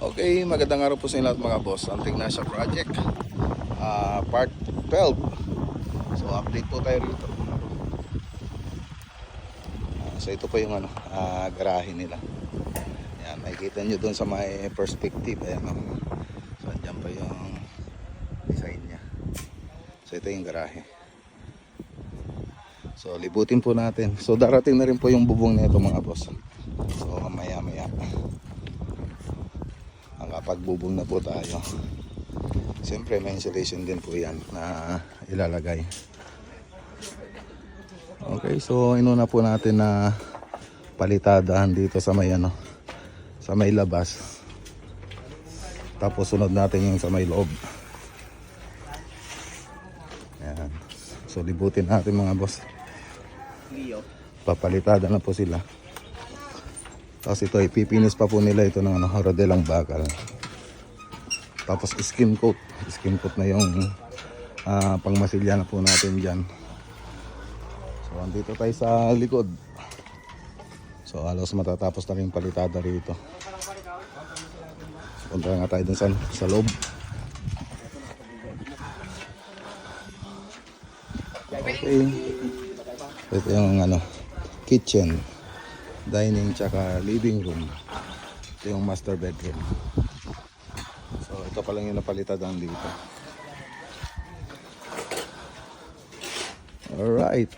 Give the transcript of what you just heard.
Okay, magandang araw po sa inyo lahat mga boss. Ang Ignacia Project, part 12. So update po tayo rito. So ito po yung garahe nila. Yan, makikita nyo doon sa may perspective. Ayan, so andyan pa yung design nya. So ito yung garahe. So libutin po natin. So darating na rin po yung bubong nito mga boss. So maya maya pagbubong na po tayo. Siyempre may insulation din po yan na ilalagay. Okay, so inuna po natin na palitadahan dito sa may sa may labas. Tapos sunod natin yung sa may loob. Ayan. So libutin natin mga boss. Papalitada na po sila. Tapos ito ipipinis pa po nila ito ng rodelang bakal. Tapos skim coat na yung pangmasilya na po natin dyan. So andito tayo sa likod. So halos matatapos na rin palitada rito. So punta nga tayo dun sa loob. Okay. Ito yung kitchen, dining tsaka living room. Ito yung master bedroom. So ito pa lang yung napalitadan dito. Alright.